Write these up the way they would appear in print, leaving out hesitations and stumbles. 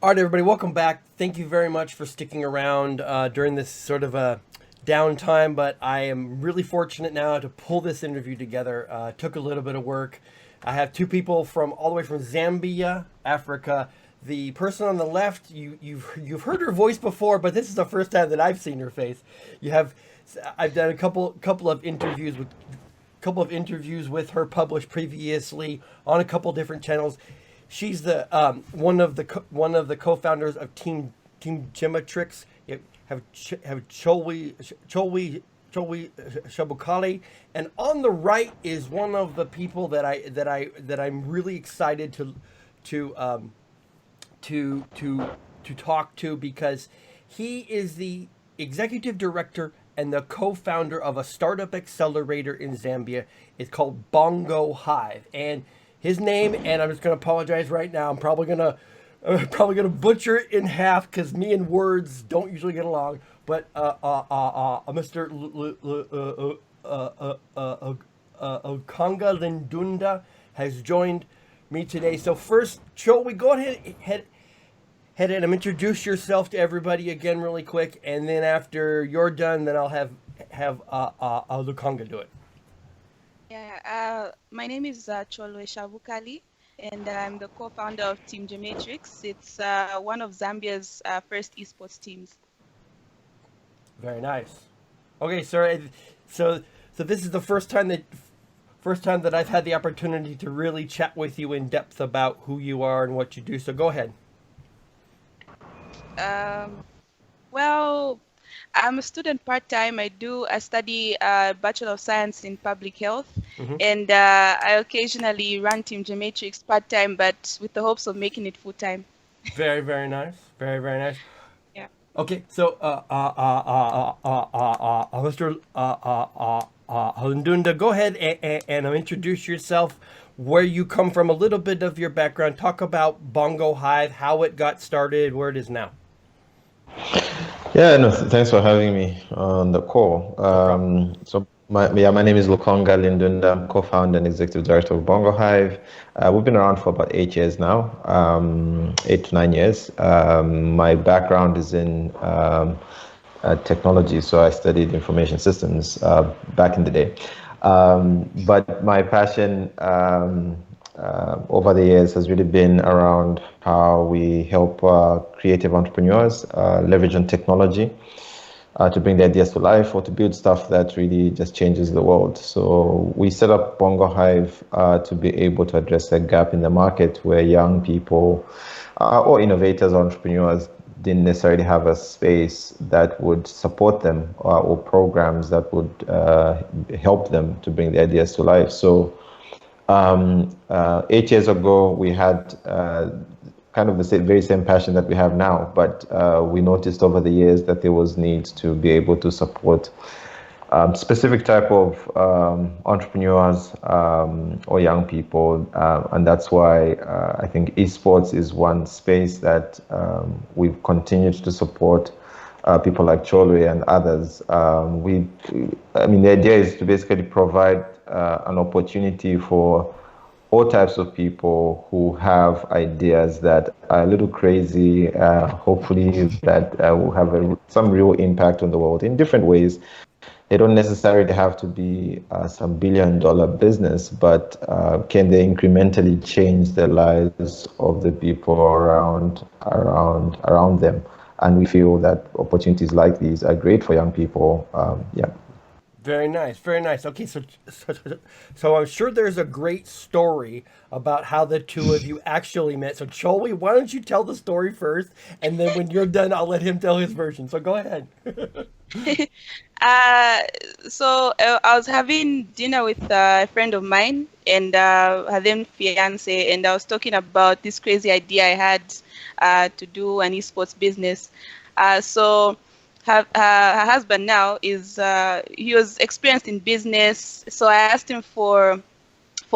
All right, everybody, welcome back. Thank you very much for sticking around during this sort of a downtime, but I am really fortunate now to pull this interview together. Took a little bit of work. I have two people from all the way from Zambia, Africa. The person on the left, you've heard her voice before, but this is the first time that I've seen her face. I've done a couple of interviews with her published previously on a couple different channels. She's the one of the co-founders of Team Gemmatrix. Have Cholwe Shabukali, and on the right is one of the people that I'm really excited to talk to, because he is the executive director and the co-founder of a startup accelerator in Zambia. It's called Bongo Hive, and his name, and I'm just going to apologize right now, I'm probably gonna butcher it in half because me and words don't usually get along. But Mr. Lukonga Lindunda has joined me today. So first, Cholwe, go ahead and introduce yourself to everybody again really quick, and then after you're done, then I'll have Lukonga do it. Yeah, my name is Cholwe Shabukali, and I'm the co-founder of Team Gemmatrix. It's one of Zambia's first esports teams. Very nice. Okay, sir. So this is the first time that I've had the opportunity to really chat with you in depth about who you are and what you do. So go ahead. Well, I'm a student part-time. I study Bachelor of Science in Public Health, and I occasionally run Team Gemmatrix part-time, but with the hopes of making it full-time. Very, very nice. Very, very nice. Yeah. Okay, so Mr. Lindunda, go ahead and introduce yourself, where you come from, a little bit of your background. Talk about Bongo Hive, how it got started, where it is now. Yeah, no, thanks for having me on the call. My name is Lukonga Lindunda. I'm co-founder and executive director of Bongo Hive. We've been around for about 8 years now, 8 to 9 years. My background is in technology, so I studied information systems back in the day. But my passion over the years has really been around how we help creative entrepreneurs leverage on technology to bring their ideas to life, or to build stuff that really just changes the world. So we set up Bongo Hive to be able to address a gap in the market where young people or innovators or entrepreneurs didn't necessarily have a space that would support them, or programs that would help them to bring their ideas to life. So 8 years ago, we had kind of the very same passion that we have now, but we noticed over the years that there was need to be able to support specific type of entrepreneurs or young people, and that's why I think esports is one space that we've continued to support people like Cholwe and others. The idea is to basically provide an opportunity for all types of people who have ideas that are a little crazy, hopefully that will have some real impact on the world in different ways. They don't necessarily have to be some billion-dollar business, but can they incrementally change the lives of the people around them? And we feel that opportunities like these are great for young people. Very nice, very nice. Okay, so I'm sure there's a great story about how the two of you actually met. So Cholwe, why don't you tell the story first, and then when you're done, I'll let him tell his version. So go ahead. I was having dinner with a friend of mine and her then fiance, and I was talking about this crazy idea I had to do an esports business. Her husband now he was experienced in business, so I asked him for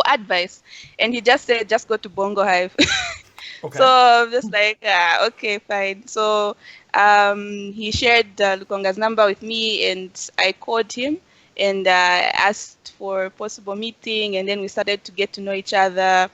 advice, and he just said, just go to Bongo Hive. Okay. So I'm just like, okay, fine. So he shared Lukonga's number with me, and I called him and asked for a possible meeting, and then we started to get to know each other.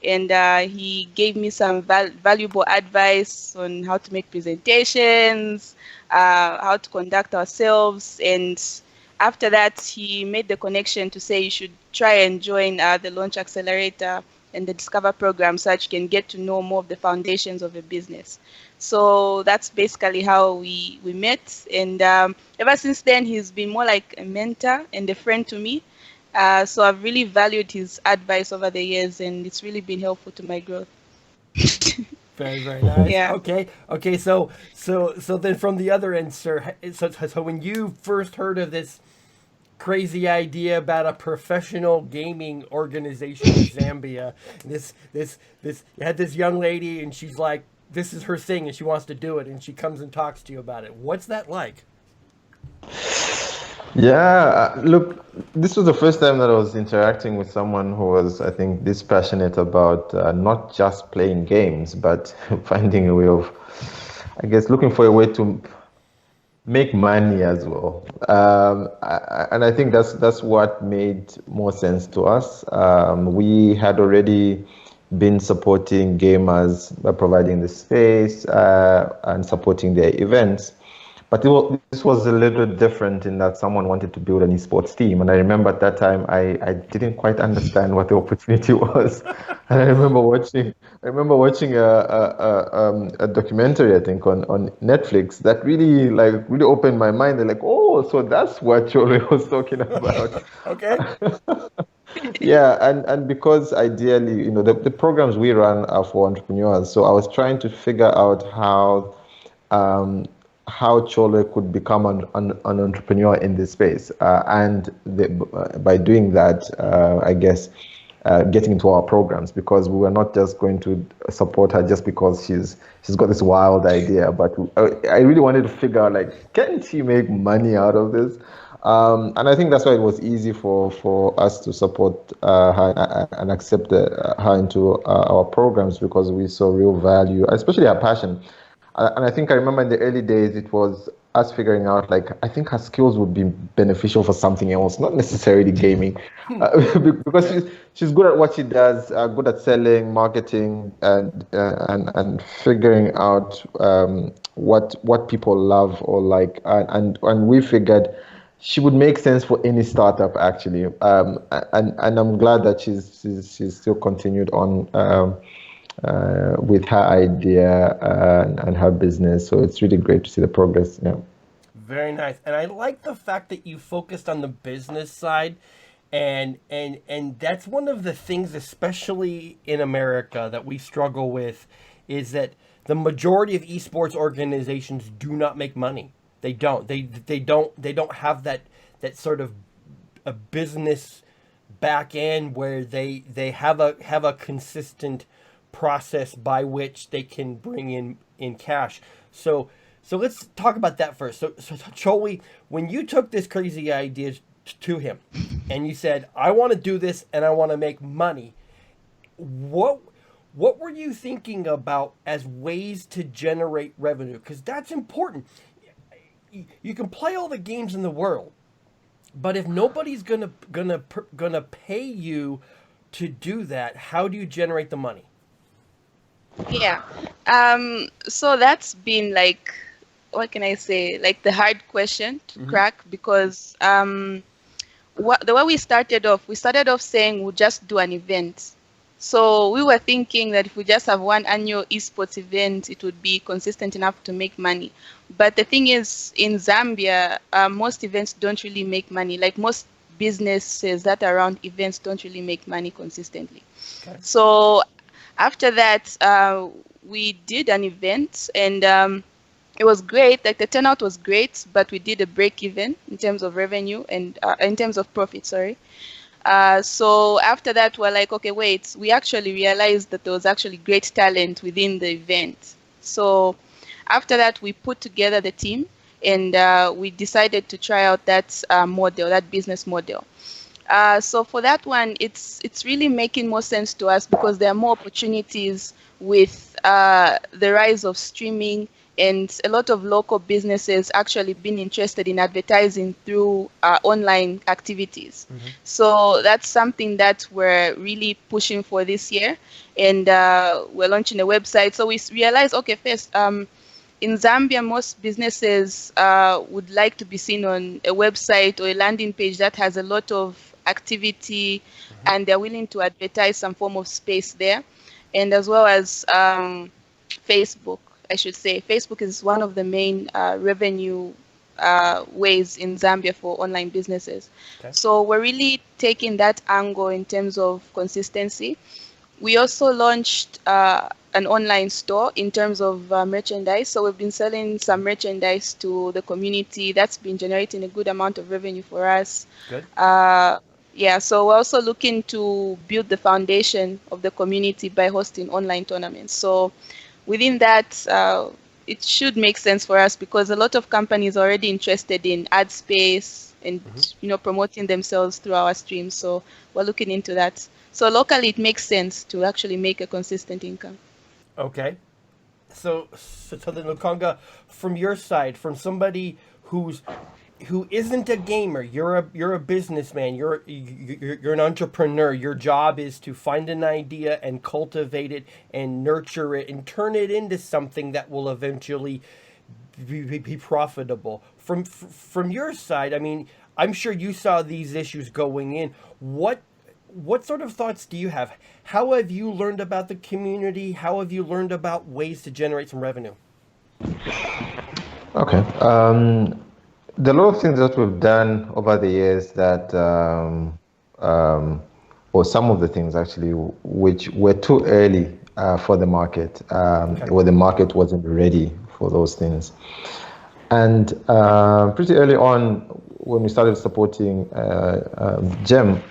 and he gave me some valuable advice on how to make presentations, how to conduct ourselves, and after that, he made the connection to say you should try and join the Launch Accelerator and the Discover program so that you can get to know more of the foundations of a business. So that's basically how we met. And ever since then, he's been more like a mentor and a friend to me. So I've really valued his advice over the years, and it's really been helpful to my growth. Very, very nice. Yeah. Okay. So then from the other end, sir. So when you first heard of this crazy idea about a professional gaming organization in Zambia, you had this young lady, and she's like, this is her thing, and she wants to do it, and she comes and talks to you about it. What's that like? Yeah, look, this was the first time that I was interacting with someone who was, I think, this passionate about not just playing games, but finding a way of, I guess, looking for a way to make money as well. And I think that's what made more sense to us. We had already been supporting gamers by providing the space and supporting their events. But this was a little different in that someone wanted to build an esports team. And I remember at that time, I didn't quite understand what the opportunity was. And I remember watching a documentary, I think, on Netflix that really opened my mind. They're like, oh, so that's what Cholwe was talking about. Okay. Yeah, and because ideally, the programs we run are for entrepreneurs. So I was trying to figure out how Cholwe could become an entrepreneur in this space. By doing that, I guess, getting into our programs, because we were not just going to support her just because she's got this wild idea, but I really wanted to figure out, like, can she make money out of this? And I think that's why it was easy for us to support her and accept her into our programs, because we saw real value, especially her passion. And I think I remember in the early days, it was us figuring out, like, I think her skills would be beneficial for something else, not necessarily gaming, because she's good at what she does, good at selling, marketing, and figuring out what people love or like, and we figured she would make sense for any startup, actually. And I'm glad that she's still continued on. With her idea and her business. So it's really great to see the progress. Yeah. Very nice. And I like the fact that you focused on the business side. And that's one of the things, especially in America, that we struggle with, is that the majority of esports organizations do not make money. They don't. They don't have that sort of a business back end where they have a consistent process by which they can bring in cash. So let's talk about that first. So Cholwe, when you took this crazy idea to him and you said, I want to do this and I want to make money, what were you thinking about as ways to generate revenue? Because that's important. You can play all the games in the world, but if nobody's gonna pay you to do that, how do you generate the money? Yeah. So that's been like, what can I say? Like the hard question to crack, because the way we started off saying we'll just do an event. So we were thinking that if we just have one annual esports event, it would be consistent enough to make money. But the thing is, in Zambia, most events don't really make money. Like most businesses that are around events don't really make money consistently. Okay. So after that, we did an event, and it was great. Like the turnout was great, but we did a break even in terms of revenue and in terms of profit, sorry. So after that, we're like, okay, wait, we actually realized that there was actually great talent within the event. So after that, we put together the team, and we decided to try out that model, that business model. So for that one, it's really making more sense to us because there are more opportunities with the rise of streaming and a lot of local businesses actually been interested in advertising through online activities. So that's something that we're really pushing for this year, and we're launching a website. So we realized, okay, first, in Zambia, most businesses would like to be seen on a website or a landing page that has a lot of activity, and they're willing to advertise some form of space there. And as well as Facebook, I should say. Facebook is one of the main revenue ways in Zambia for online businesses. Okay. So we're really taking that angle in terms of consistency. We also launched an online store in terms of merchandise. So we've been selling some merchandise to the community. That's been generating a good amount of revenue for us. Good. Yeah, so we're also looking to build the foundation of the community by hosting online tournaments. So within that, it should make sense for us because a lot of companies are already interested in ad space and promoting themselves through our streams. So we're looking into that. So locally, it makes sense to actually make a consistent income. Okay. So then, Lukonga, from your side, from somebody who isn't a gamer, you're a businessman, you're an entrepreneur. Your job is to find an idea and cultivate it and nurture it and turn it into something that will eventually be profitable. From your side, I mean, I'm sure you saw these issues going in. What sort of thoughts do you have? How have you learned about the community? How have you learned about ways to generate some revenue? Okay. The lot of things that we've done over the years that, or some of the things actually, which were too early for the market, where the market wasn't ready for those things. And pretty early on, when we started supporting Gem,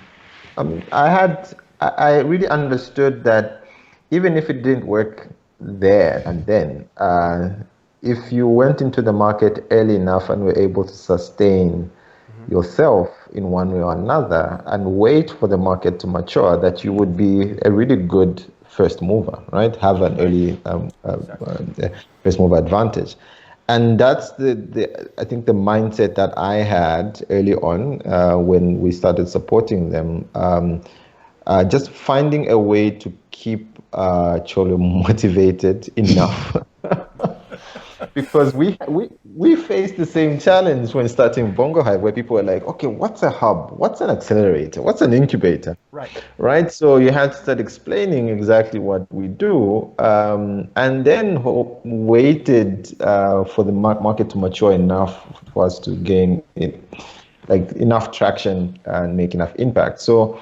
I really understood that even if it didn't work there and then, if you went into the market early enough and were able to sustain yourself in one way or another and wait for the market to mature, that you would be a really good first mover, right? Have an early first mover advantage. And that's I think the mindset that I had early on when we started supporting them. Just finding a way to keep Cholwe motivated enough. Because we faced the same challenge when starting Bongo Hive, where people were like, okay, what's a hub? What's an accelerator? What's an incubator? Right? So you had to start explaining exactly what we do, and then waited for the market to mature enough for us to gain enough traction and make enough impact. So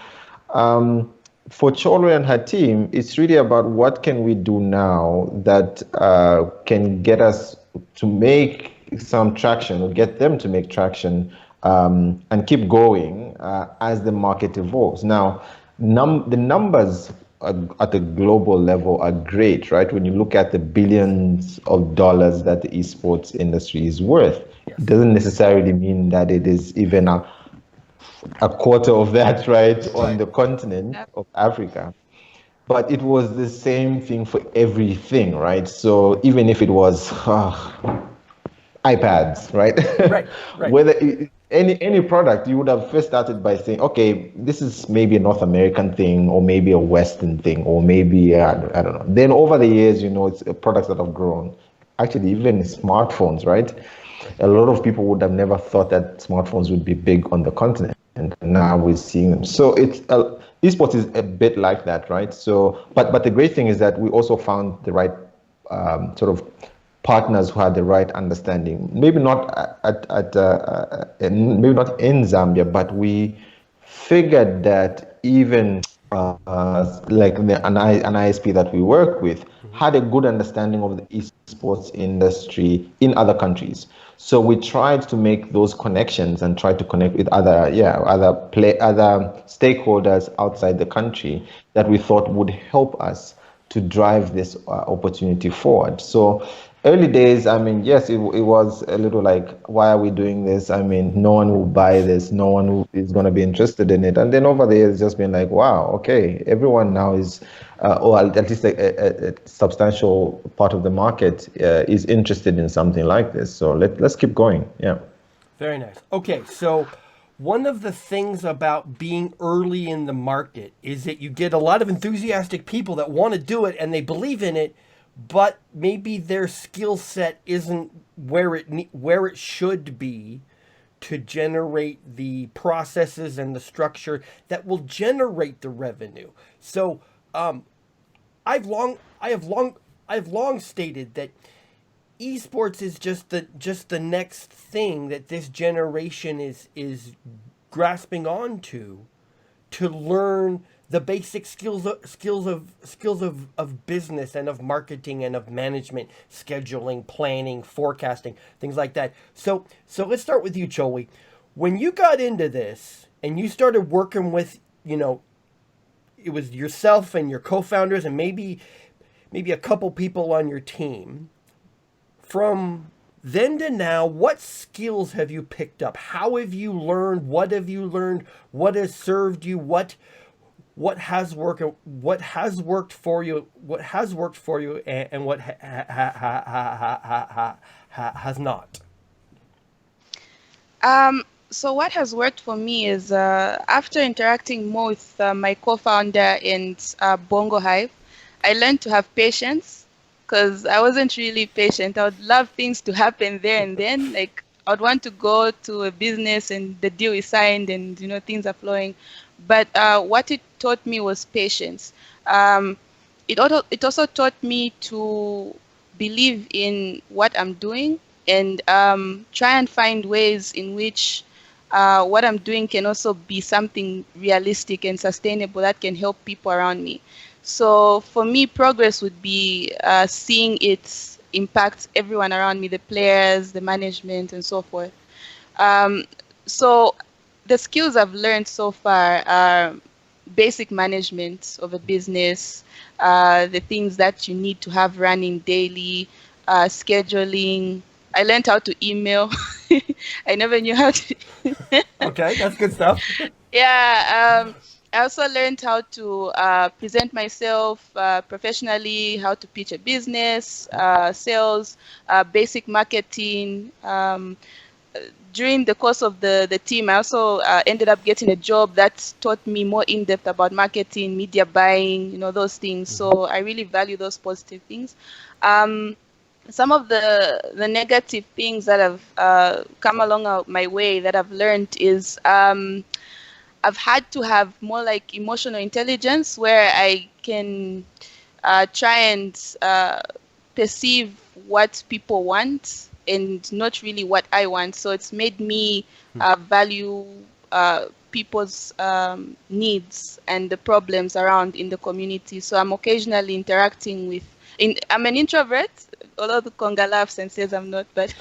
for Cholwe and her team, it's really about what can we do now that can get us to make some traction or get them to make traction and keep going as the market evolves. Now, the numbers at the global level are great, right? When you look at the billions of dollars that the esports industry is worth, it doesn't necessarily mean that it is even a quarter of that, right, on the continent of Africa. But it was the same thing for everything, right? So even if it was iPads, right? Whether any product, you would have first started by saying, okay, this is maybe a North American thing, or maybe a Western thing, or maybe, I don't know. Then over the years, it's products that have grown. Actually, even smartphones, right? A lot of people would have never thought that smartphones would be big on the continent. And now we're seeing them. So esports is a bit like that, right? So, but the great thing is that we also found the right sort of partners who had the right understanding. Maybe not maybe not in Zambia, but we figured that even like an ISP that we work with had a good understanding of the esports industry in other countries. So we tried to make those connections and try to connect with other stakeholders outside the country that we thought would help us to drive this opportunity forward. So early days, I mean, yes, it was a little like, why are we doing this? I mean, no one will buy this. No one is going to be interested in it. And then over the years, just been like, wow, okay, everyone now is or at least a substantial part of the market is interested in something like this. So let's keep going. Yeah. Very nice. Okay, so one of the things about being early in the market is that you get a lot of enthusiastic people that want to do it and they believe in it, but maybe their skill set isn't where it should be to generate the processes and the structure that will generate the revenue. So I've long stated that esports is just the next thing that this generation is grasping onto to learn the basic skills of business and of marketing and of management, scheduling, planning, forecasting, things like that. So let's start with you, Cholwe. When you got into this and you started working with, it was yourself and your co-founders and maybe a couple people on your team. From then to now, what skills have you picked up? How have you learned? What have you learned? What has served you? What has worked? What has worked for you? What has worked for you, and what has not? So what has worked for me is after interacting more with my co-founder and Bongo Hive, I learned to have patience because I wasn't really patient. I would love things to happen there and then. Like I'd want to go to a business and the deal is signed and things are flowing. But what it taught me was patience. It also taught me to believe in what I'm doing and try and find ways in which what I'm doing can also be something realistic and sustainable that can help people around me. So for me, progress would be seeing it impact everyone around me, the players, the management, and so forth. So the skills I've learned so far are basic management of a business, the things that you need to have running daily, scheduling. I learned how to email. I never knew how to. Okay, that's good stuff. Yeah, I also learned how to present myself professionally, how to pitch a business, sales, basic marketing. During the course of the team, I also ended up getting a job that taught me more in depth about marketing, media buying, those things. So I really value those positive things. Some of the negative things that have come along my way that I've learned is I've had to have more like emotional intelligence where I can try and perceive what people want and not really what I want. So it's made me value people's needs and the problems around in the community. So I'm occasionally interacting with. I'm an introvert, although the Conga laughs and says I'm not, but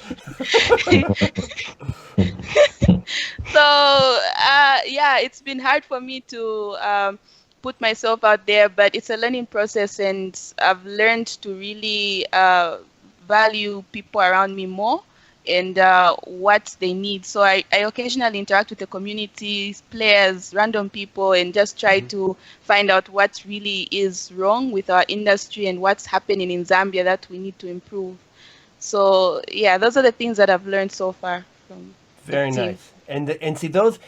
so yeah, it's been hard for me to put myself out there, but it's a learning process, and I've learned to really value people around me more and what they need. So I occasionally interact with the community, players, random people, and just try to find out what really is wrong with our industry and what's happening in Zambia that we need to improve. So yeah, those are the things that I've learned so far from Very the team. nice. And see those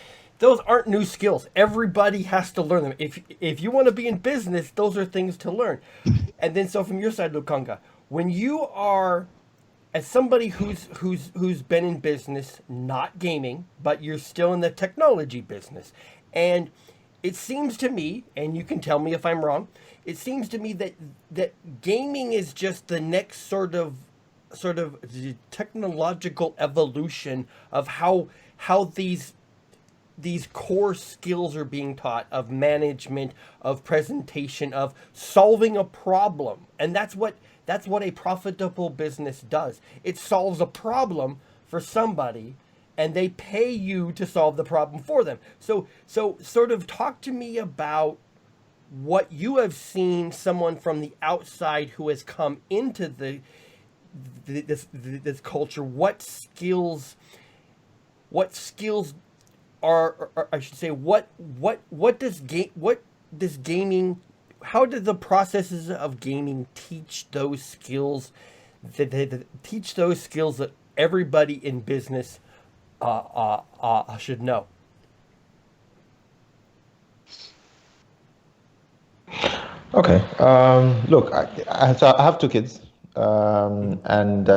aren't new skills. Everybody has to learn them. If you want to be in business, those are things to learn. And then so from your side, Lukonga, when you are as somebody who's been in business, not gaming, but you're still in the technology business, and it seems to me, and you can tell me if I'm wrong, it seems to me that gaming is just the next sort of the technological evolution of how these core skills are being taught of management, of presentation, of solving a problem. And that's what a profitable business does. It solves a problem for somebody and they pay you to solve the problem for them. So sort of talk to me about what you have seen someone from the outside who has come into this culture. What skills are I should say what does gaming how did the processes of gaming teach those skills that everybody in business should know? Okay. Look, I have two kids, and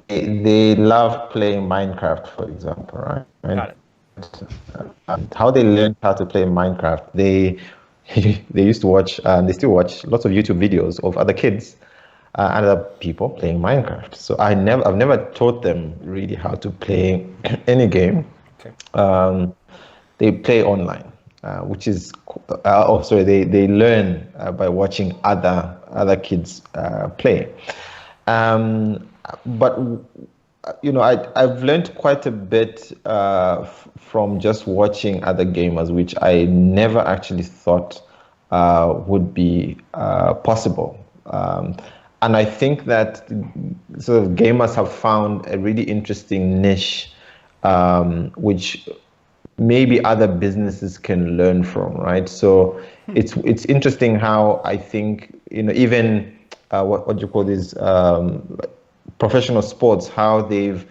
they love playing Minecraft, for example, right? Got it. How they learned how to play Minecraft, they they used to watch, and they still watch lots of YouTube videos of other kids and other people playing Minecraft. So I've never taught them really how to play any game. Okay. They play online, which is they learn by watching other kids play. But I've learned quite a bit from just watching other gamers, which I never actually thought would be possible. And I think that sort of gamers have found a really interesting niche, which maybe other businesses can learn from, right? So it's interesting how I think even what you call these professional sports, how they've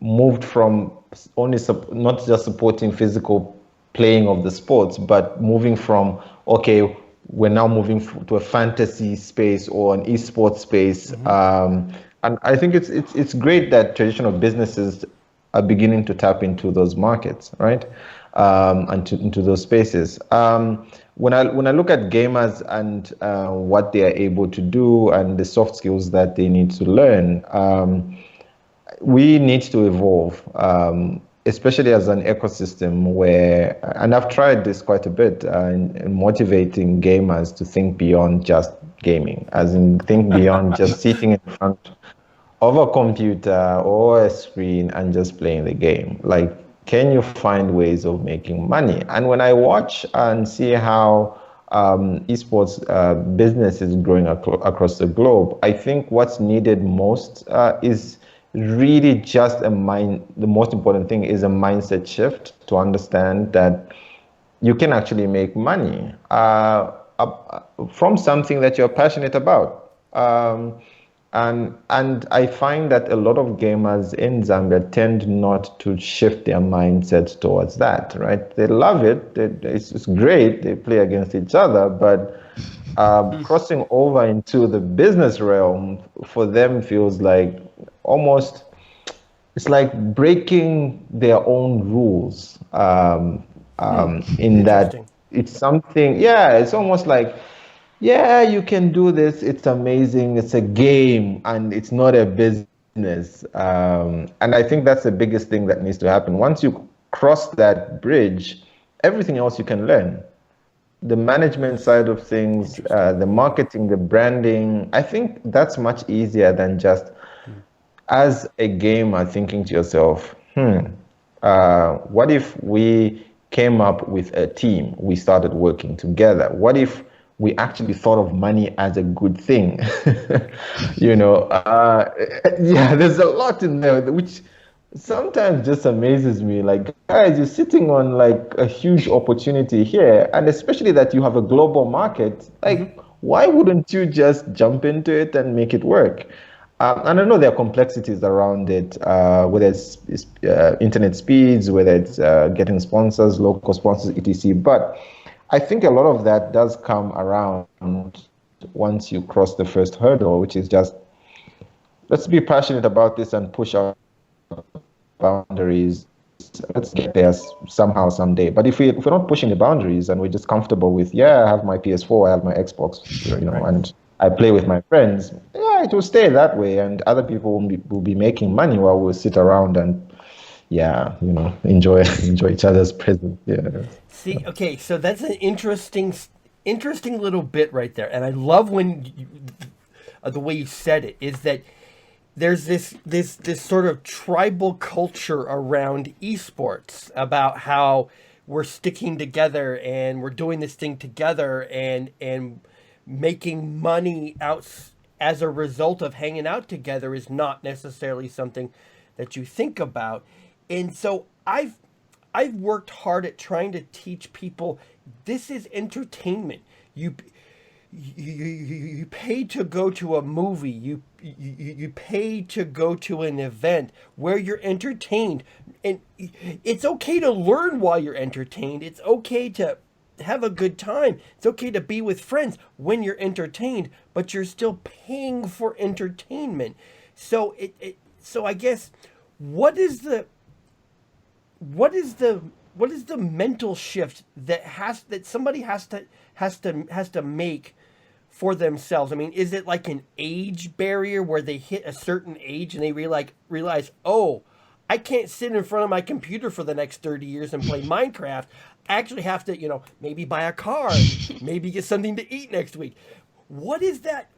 moved from only not just supporting physical playing of the sports, but moving from, okay, we're now moving to a fantasy space or an esports space. And I think it's great that traditional businesses are beginning to tap into those markets, right? And into those spaces. When I look at gamers and what they are able to do and the soft skills that they need to learn, we need to evolve, especially as an ecosystem where, and I've tried this quite a bit, in motivating gamers to think beyond just gaming, as in think beyond just sitting in front of a computer or a screen and just playing the game. Like, can you find ways of making money? And when I watch and see how esports business is growing across the globe, I think what's needed most is really just the most important thing is a mindset shift to understand that you can actually make money from something that you're passionate about. And I find that a lot of gamers in Zambia tend not to shift their mindset towards that, right? They love it. It's great. They play against each other, but crossing over into the business realm for them feels like almost, it's like breaking their own rules, in that it's something, yeah, it's almost like, yeah, you can do this. It's amazing. It's a game and it's not a business. And I think that's the biggest thing that needs to happen. Once you cross that bridge, everything else you can learn. The management side of things, the marketing, the branding, I think that's much easier than just as a gamer thinking to yourself, what if we came up with a team? We started working together. What if we actually thought of money as a good thing? Yeah, there's a lot in there, which sometimes just amazes me. Like, guys, you're sitting on like a huge opportunity here, and especially that you have a global market. Like, why wouldn't you just jump into it and make it work? And I know there are complexities around it, whether it's internet speeds, whether it's getting sponsors, local sponsors, etc. But I think a lot of that does come around once you cross the first hurdle, which is just, let's be passionate about this and push our boundaries. Let's get there somehow, someday. But if we're not pushing the boundaries and we're just comfortable with, yeah, I have my PS4, I have my Xbox, and I play with my friends, yeah, it will stay that way, and other people will be making money while we'll sit around and, yeah, enjoy each other's presence. Yeah. See, okay, so that's an interesting little bit right there, and I love when the way you said it is that there's this sort of tribal culture around esports about how we're sticking together and we're doing this thing together and making money out as a result of hanging out together is not necessarily something that you think about. And so I've worked hard at trying to teach people this is entertainment. You pay to go to a movie. You pay to go to an event where you're entertained, and it's okay to learn while you're entertained. It's okay to have a good time. It's okay to be with friends when you're entertained, but you're still paying for entertainment. So so I guess what is the what is the what is the mental shift that somebody has to make for themselves? I mean, is it like an age barrier where they hit a certain age and they realize, oh, I can't sit in front of my computer for the next 30 years and play Minecraft. I actually have to, maybe buy a car, maybe get something to eat next week. What is that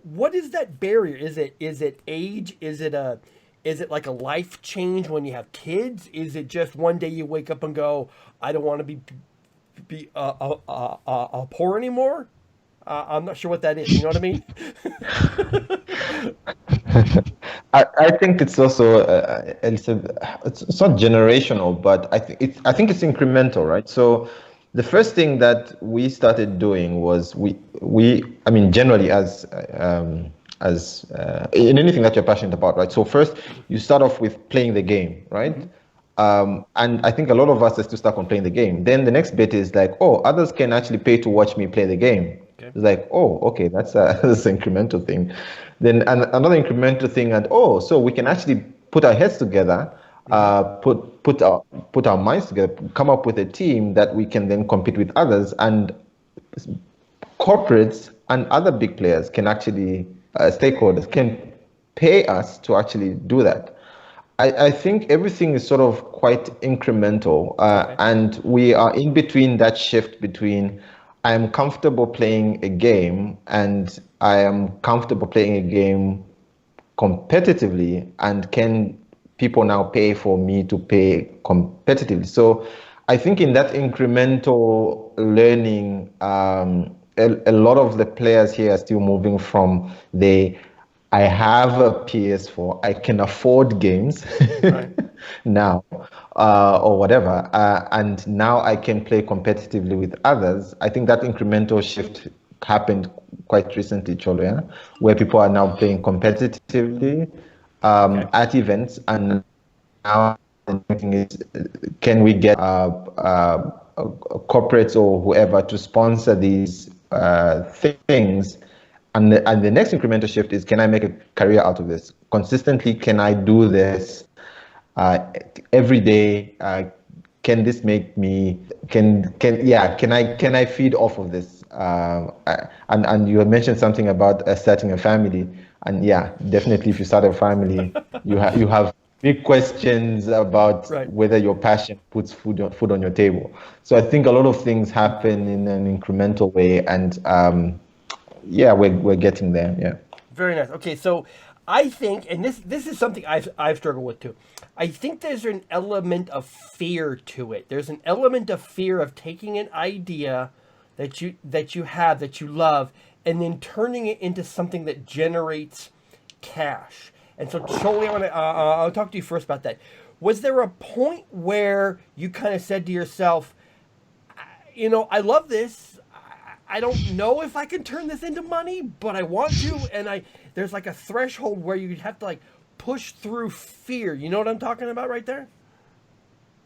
barrier? Is it age? Is it like a life change when you have kids? Is it just one day you wake up and go, I don't want to be poor anymore? I'm not sure what that is. You know what I mean? I think it's also it's not generational, but I think it's incremental, right? So the first thing that we started doing was I mean generally as in anything that you're passionate about, right? So first you start off with playing the game, right? And I think a lot of us are still stuck on playing the game. Then the next bit is like, oh, others can actually pay to watch me play the game. Okay. It's like, oh, okay, that's that's an incremental thing. Then another incremental thing, and oh, so we can actually put our heads together, put our minds together, come up with a team that we can then compete with others, and corporates and other big players can actually stakeholders can pay us to actually do that. I think everything is sort of quite incremental, and we are in between that shift between I am comfortable playing a game and I am comfortable playing a game competitively, and can people now pay for me to pay competitively? So I think in that incremental learning, a lot of the players here are still moving from I have a PS4, I can afford games right. now, or whatever, and now I can play competitively with others. I think that incremental shift happened quite recently, Cholwe, where people are now playing competitively at events, and now the thing is, can we get corporates or whoever to sponsor these things? And the next incremental shift is, can I make a career out of this? Consistently, can I do this every day? Can this make me? Can I feed off of this? And you had mentioned something about starting a family, and yeah, definitely, if you start a family, you have big questions about whether your passion puts food on your table. So I think a lot of things happen in an incremental way, and yeah, we're getting there. Yeah. Very nice. Okay, so I think, and this is something I've struggled with too. I think there's an element of fear to it. There's an element of fear of taking an idea that you love, and then turning it into something that generates cash. And so, Cholwe, I'll talk to you first about that. Was there a point where you kind of said to yourself, I love this. I don't know if I can turn this into money, but I want to, and there's like a threshold where you have to like push through fear. You know what I'm talking about right there?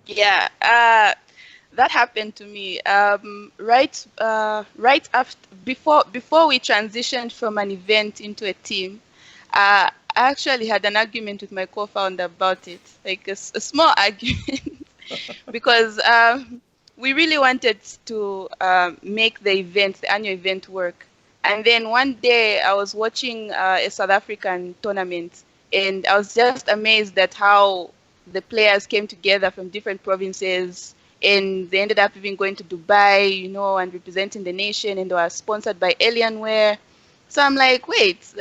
Yeah, that happened to me. Right after before we transitioned from an event into a team, I actually had an argument with my co-founder about it, like a small argument, because we really wanted to make the annual event work. And then one day I was watching a South African tournament, and I was just amazed at how the players came together from different provinces, and they ended up even going to Dubai, and representing the nation, and they were sponsored by Alienware. So I'm like, wait,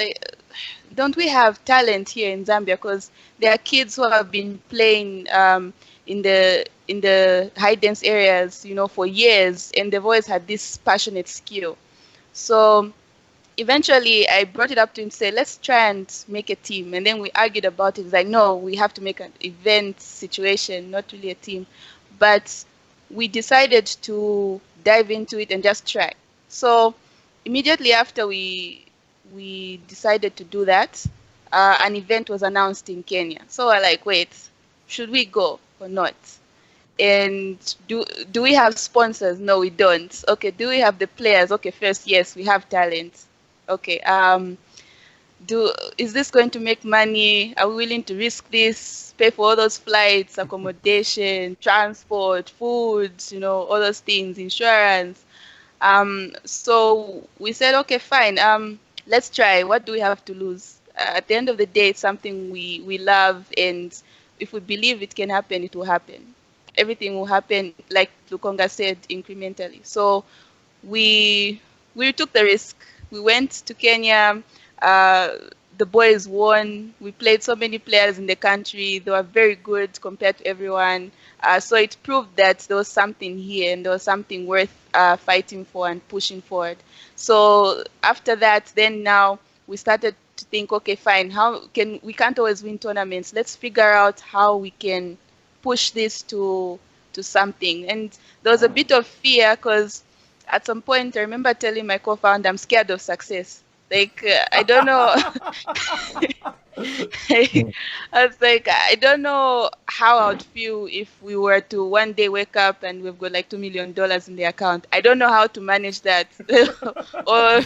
don't we have talent here in Zambia? Because there are kids who have been playing in the high dense areas, for years, and they've always had this passionate skill. So eventually I brought it up to him, say, let's try and make a team. And then we argued about it. It's like, no, we have to make an event situation, not really a team. But we decided to dive into it and just try. So immediately after we decided to do that, an event was announced in Kenya. So we're like, wait, should we go or not? And do we have sponsors? No, we don't. Okay, do we have the players? Okay, first, yes, we have talent. Okay, is this going to make money? Are we willing to risk this? Pay for all those flights, accommodation, transport, food, all those things, insurance. So we said, okay, fine. Let's try. What do we have to lose? At the end of the day, it's something we love, and if we believe it can happen, it will happen. Everything will happen, like Lukonga said, incrementally. So we we took the risk. We went to Kenya. Uh, the boys won. We played so many players in the country. They were very good compared to everyone. So it proved that there was something here and there was something worth fighting for and pushing forward. So after that, then now we started to think, okay, fine, we can't always win tournaments. Let's figure out how we can push this to something. And there was a bit of fear because at some point I remember telling my co-founder, I'm scared of success. Like, I don't know. I was like, I don't know how I would feel if we were to one day wake up and we've got like $2 million in the account. I don't know how to manage that. or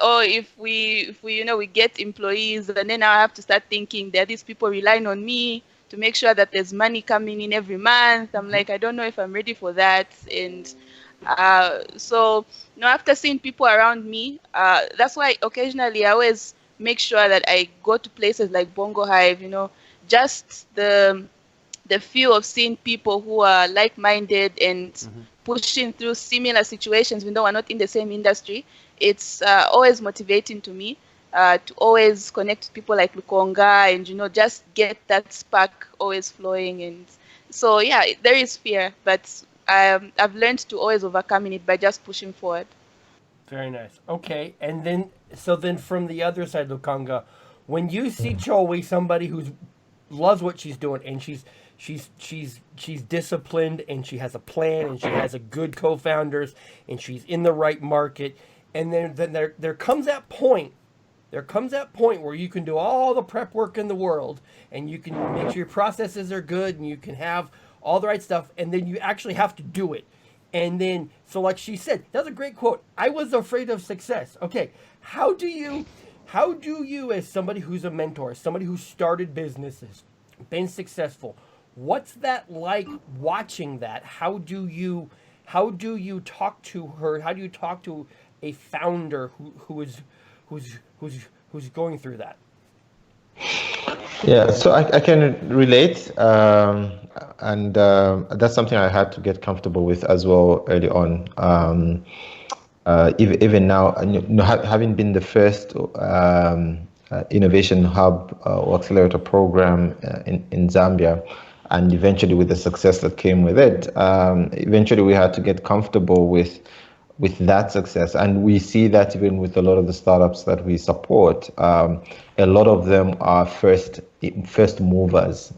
or if we we get employees, and then I have to start thinking there are these people relying on me to make sure that there's money coming in every month. I'm like, I don't know if I'm ready for that. And so after seeing people around me, that's why occasionally I always make sure that I go to places like Bongo Hive, just the feel of seeing people who are like-minded and pushing through similar situations, even though we're not in the same industry. It's always motivating to me to always connect with people like Lukonga and, just get that spark always flowing. And so, yeah, there is fear, but I've learned to always overcome it by just pushing forward. Very nice. Okay, and then from the other side, Lukonga, when you see Cholwe, somebody who's loves what she's doing, and she's disciplined, and she has a plan, and she has a good co-founders, and she's in the right market, and then there comes that point. There comes that point where you can do all the prep work in the world, and you can make sure your processes are good, and you can have all the right stuff, and then you actually have to do it. And then, so like she said, that's a great quote. I was afraid of success. Okay, how do you, as somebody who's a mentor, somebody who started businesses, been successful, what's that like watching that? How do you talk to her? How do you talk to a founder who's going through that? Yeah, so I can relate, and that's something I had to get comfortable with as well early on. Even now, having been the first innovation hub or accelerator program in Zambia, and eventually with the success that came with it, eventually we had to get comfortable with that success, and we see that even with a lot of the startups that we support. A lot of them are first movers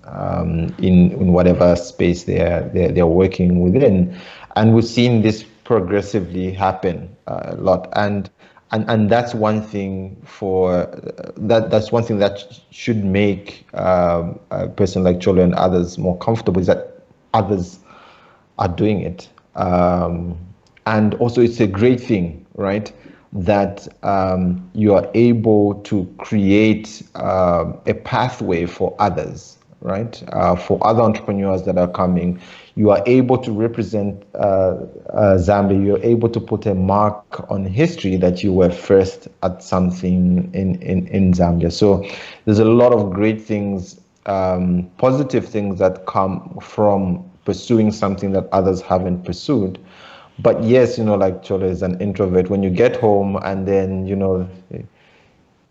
in whatever space they're working within, and we've seen this progressively happen a lot. And that's one thing that's one thing that should make a person like Cholwe and others more comfortable, is that others are doing it. And also, it's a great thing, right, that you are able to create a pathway for others, right? For other entrepreneurs that are coming, you are able to represent Zambia. You're able to put a mark on history that you were first at something in Zambia. So there's a lot of great things, positive things that come from pursuing something that others haven't pursued. But yes, like Cholwe is an introvert. When you get home and then,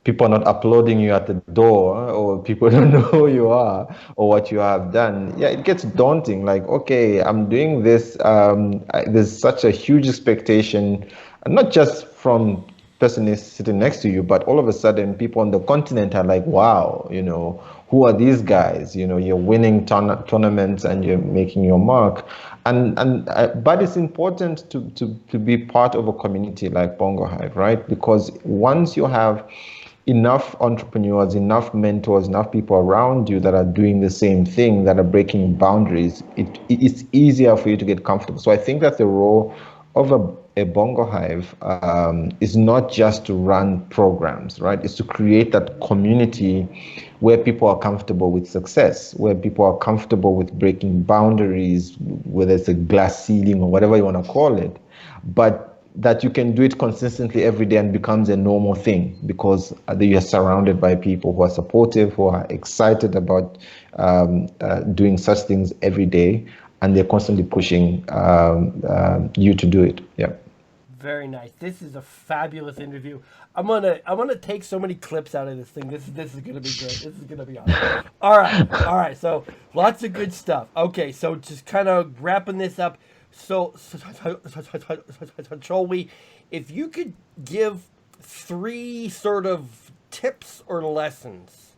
people are not applauding you at the door, or people don't know who you are or what you have done, yeah, it gets daunting. Like, okay, I'm doing this. There's such a huge expectation, and not just from person is sitting next to you, but all of a sudden people on the continent are like, wow, who are these guys? You're winning tournaments and you're making your mark. But it's important to be part of a community like Bongo Hive, right? Because once you have enough entrepreneurs, enough mentors, enough people around you that are doing the same thing, that are breaking boundaries, it's easier for you to get comfortable. So I think that the role of a Bongo Hive is not just to run programs, right? It's to create that community where people are comfortable with success, where people are comfortable with breaking boundaries, whether it's a glass ceiling or whatever you want to call it, but that you can do it consistently every day and becomes a normal thing because you are surrounded by people who are supportive, who are excited about doing such things every day, and they're constantly pushing you to do it. Yeah. Very nice. This is a fabulous interview. I'm gonna take so many clips out of this thing. This is gonna be great. This is gonna be awesome. All right. So lots of good stuff. Okay, so just kind of wrapping this up. So Cholwe, if you could give 3 sort of tips or lessons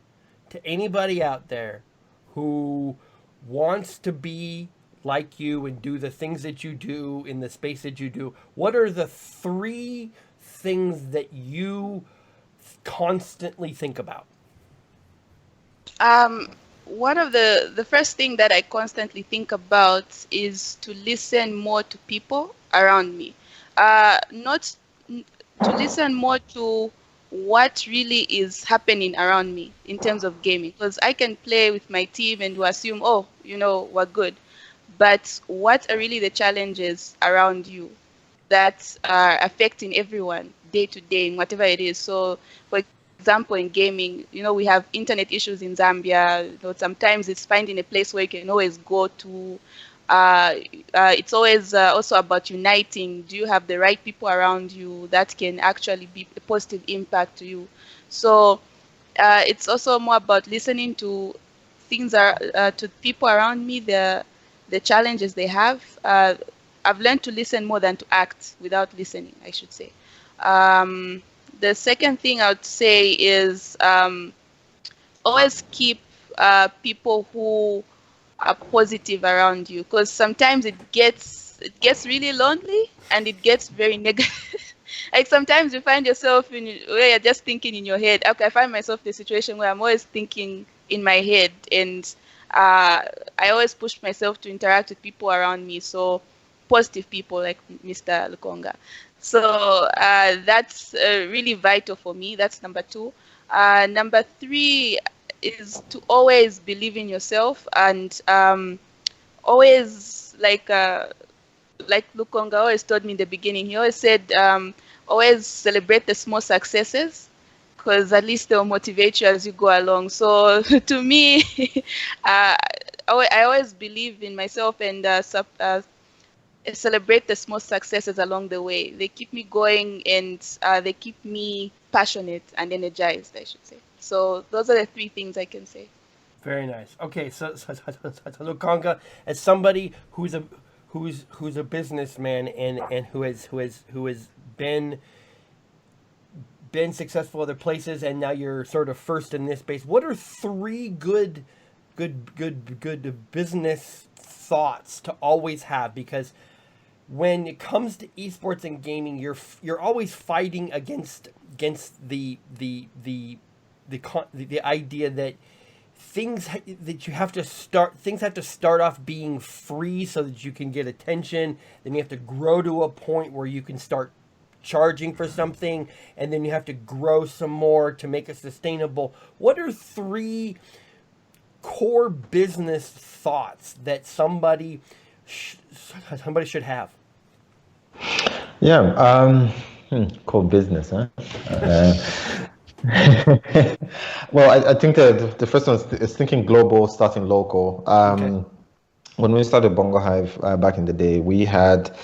to anybody out there who wants to be like you and do the things that you do in the space that you do, what are the 3 things that you constantly think about? One of the first thing that I constantly think about is to listen more to people around me. Not to listen more to what really is happening around me in terms of gaming, because I can play with my team and we assume, oh, we're good. But what are really the challenges around you that are affecting everyone day to day in whatever it is? So, for example, in gaming, we have internet issues in Zambia. Sometimes it's finding a place where you can always go to. It's always also about uniting. Do you have the right people around you that can actually be a positive impact to you? So it's also more about listening to to people around me, the challenges they have. I've learned to listen more than to act without listening, I should say. The second thing I would say is always keep people who are positive around you, because sometimes it gets really lonely and it gets very negative. Like sometimes you find yourself where you're just thinking in your head. Okay, I find myself in a situation where I'm always thinking in my head, and I always push myself to interact with people around me. So positive people like Mr. Lukonga. So that's really vital for me. That's number 2. Number 3 is to always believe in yourself and always like Lukonga always told me in the beginning. He always said, always celebrate the small successes, because at least they'll motivate you as you go along. So to me, I always believe in myself and celebrate the small successes along the way. They keep me going and they keep me passionate and energized, I should say. So those are the 3 things I can say. Very nice. Okay, so Lukonga, as somebody who's a businessman and who has been successful other places, and now you're sort of first in this space. What are 3 good business thoughts to always have? Because when it comes to esports and gaming, you're always fighting against the idea that things have to start off being free so that you can get attention. Then you have to grow to a point where you can start charging for something, and then you have to grow some more to make it sustainable. What are 3 core business thoughts that somebody should have? Yeah, core business, huh? Well, I think the first one is thinking global, starting local. Okay. When we started Bongo Hive back in the day, we had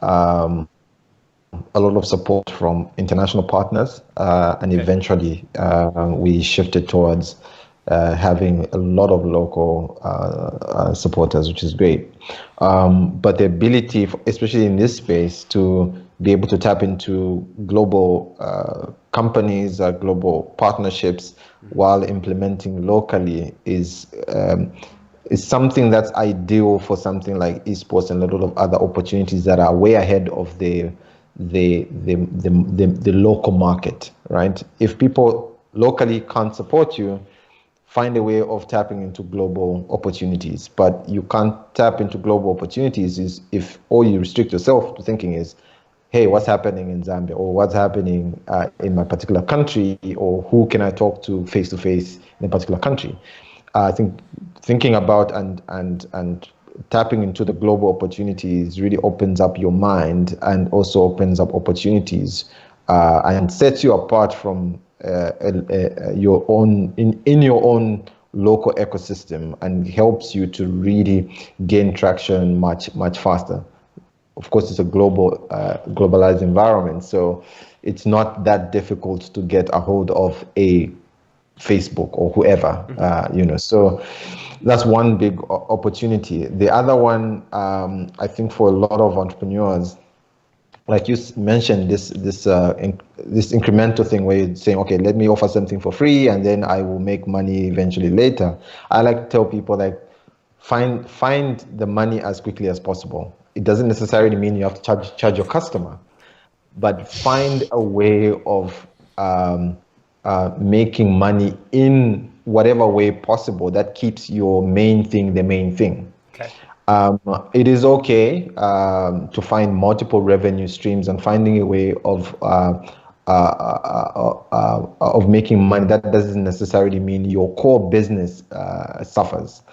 a lot of support from international partners, and eventually we shifted towards having a lot of local supporters, which is great. But the ability, especially in this space, to be able to tap into global companies, global partnerships, while implementing locally is something that's ideal for something like esports and a lot of other opportunities that are way ahead of the local market, right? If people locally can't support you, find a way of tapping into global opportunities. But you can't tap into global opportunities is if all you restrict yourself to thinking is, hey, what's happening in Zambia, or what's happening in my particular country, or who can I talk to face in a particular country. I think thinking about and tapping into the global opportunities really opens up your mind and also opens up opportunities and sets you apart from your own in your own local ecosystem and helps you to really gain traction much faster. Of course, it's a globalized environment, so it's not that difficult to get a hold of a Facebook or whoever, So that's one big opportunity. The other one, I think, for a lot of entrepreneurs, like you mentioned, this incremental thing where you're saying, okay, let me offer something for free and then I will make money eventually later. I like to tell people, like, find the money as quickly as possible. It doesn't necessarily mean you have to charge your customer, but find a way of making money in whatever way possible that keeps your main thing the main thing. Okay. It is okay to find multiple revenue streams and finding a way of making money. That doesn't necessarily mean your core business suffers.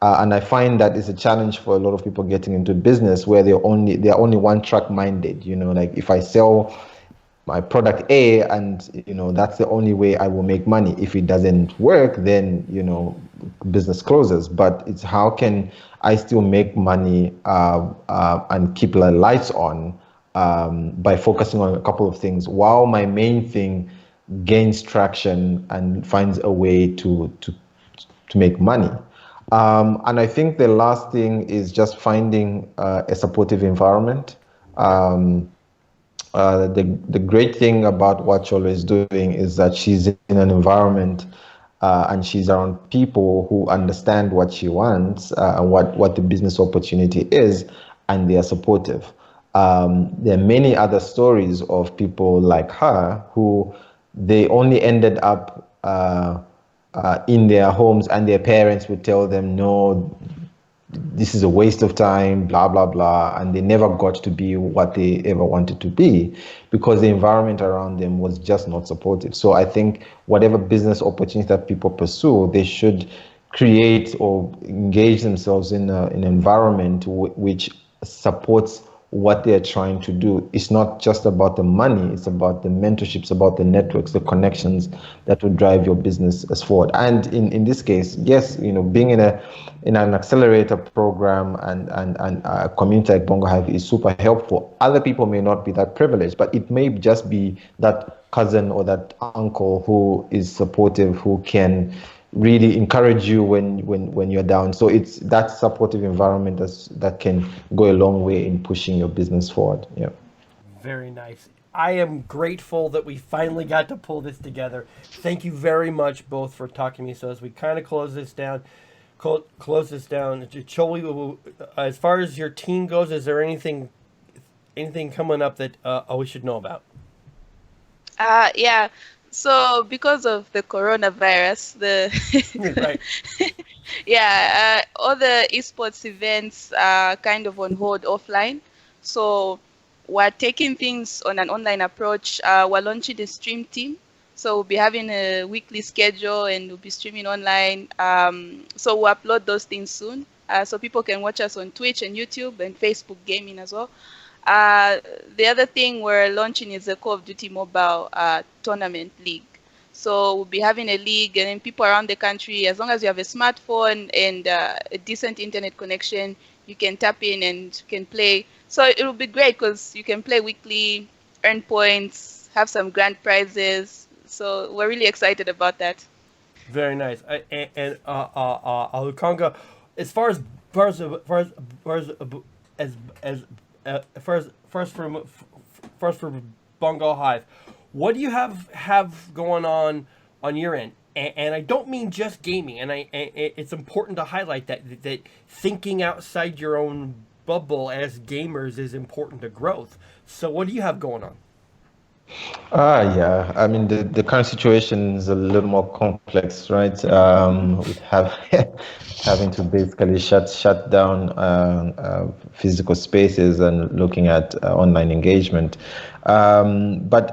And I find that it's a challenge for a lot of people getting into business where they're only one track minded. Like, if I sell my product A and that's the only way I will make money. If it doesn't work, then business closes. But it's how can I still make money and keep the lights on by focusing on a couple of things while my main thing gains traction and finds a way to make money. And I think the last thing is just finding a supportive environment. The great thing about what Cholwe is doing is that she's in an environment and she's around people who understand what she wants and what the business opportunity is, and they are supportive. There are many other stories of people like her who they only ended up in their homes and their parents would tell them, no, this is a waste of time, blah, blah, blah. And they never got to be what they ever wanted to be because the environment around them was just not supportive. So I think whatever business opportunities that people pursue, they should create or engage themselves in an environment which supports what they're trying to do. It's not just about the money, it's about the mentorship, it's about the networks, the connections that will drive your business forward. And in this case, yes, being in an accelerator program and a community like Bongo Hive is super helpful. Other people may not be that privileged, but it may just be that cousin or that uncle who is supportive, who can really encourage you when you're down. So it's that supportive environment that can go a long way in pushing your business forward. Yeah. Very nice. I am grateful that we finally got to pull this together. Thank you very much both for talking to me. So as we kind of close this down, Cholwe, as far as your team goes, is there anything coming up that we should know about? Yeah. So because of the coronavirus, Right. all the esports events are kind of on hold offline. So we're taking things on an online approach. We're launching the stream team. So we'll be having a weekly schedule and we'll be streaming online. So we'll upload those things soon. So people can watch us on Twitch and YouTube and Facebook gaming as well. The other thing we're launching is a Call of Duty Mobile tournament league. So we'll be having a league, and then people around the country, as long as you have a smartphone and a decent internet connection, you can tap in and can play. So it will be great because you can play weekly, earn points, have some grand prizes. So we're really excited about that. Very nice. And Lukonga, as far as first for Bongo Hive. What do you have going on your end? And I don't mean just gaming. And it's important to highlight that thinking outside your own bubble as gamers is important to growth. So what do you have going on? Yeah. I mean, the current situation is a little more complex, right? With having to basically shut down physical spaces and looking at online engagement. But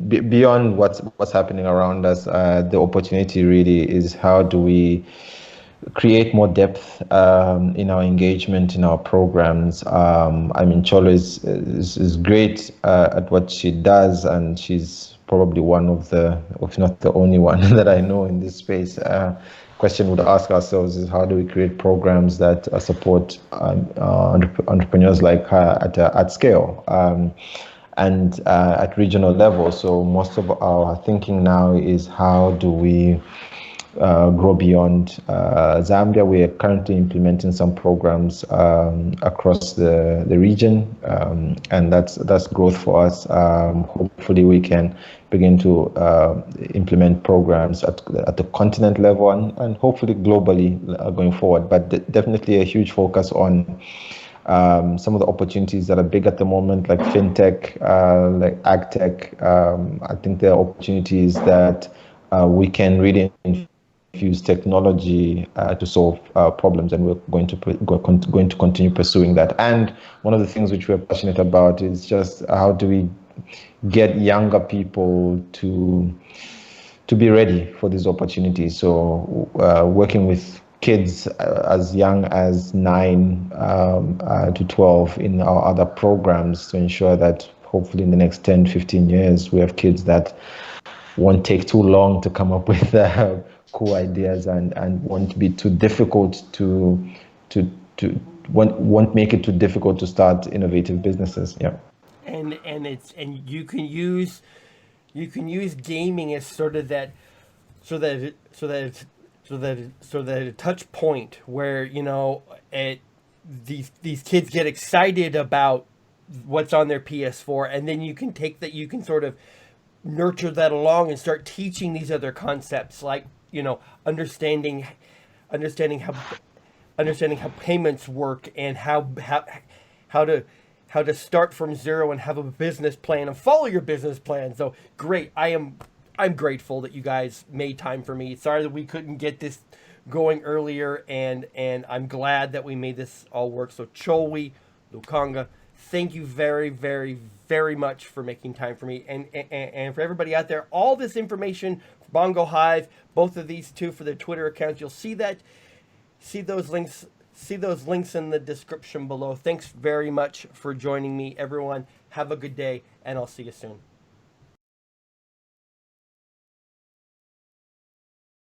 beyond what's happening around us, the opportunity really is how do we create more depth in our engagement in our programs. I mean, Cholwe is great at what she does, and she's probably one of the, if not the only one, that I know in this space. Question would ask ourselves is how do we create programs that support entrepreneurs like her at scale and at regional level. So most of our thinking now is how do we grow beyond Zambia. We are currently implementing some programs across the region, and that's growth for us. Hopefully, we can begin to implement programs at the continent level and hopefully globally going forward. But definitely a huge focus on some of the opportunities that are big at the moment, like fintech, like agtech. I think there are opportunities that we can really use technology to solve problems, and we're going to continue pursuing that. And one of the things which we're passionate about is just how do we get younger people to be ready for these opportunities. So working with kids as young as 9 to 12 in our other programs to ensure that hopefully in the next 10, 15 years, we have kids that won't take too long to come up with cool ideas and won't be too difficult won't make it too difficult to start innovative businesses. Yeah. And you can use gaming as sort of that a touch point where these kids get excited about what's on their PS4, and then you can take that, you can sort of nurture that along and start teaching these other concepts, like understanding how payments work, and how to start from zero and have a business plan and follow your business plan. So great. I'm grateful that you guys made time for me. Sorry that we couldn't get this going earlier, and I'm glad that we made this all work. So Cholwe, Lukonga, thank you very, very, very much for making time for me, and for everybody out there. All this information, Bongo Hive, both of these two for their Twitter accounts. You'll see those links in the description below. Thanks very much for joining me, everyone. Have a good day, and I'll see you soon.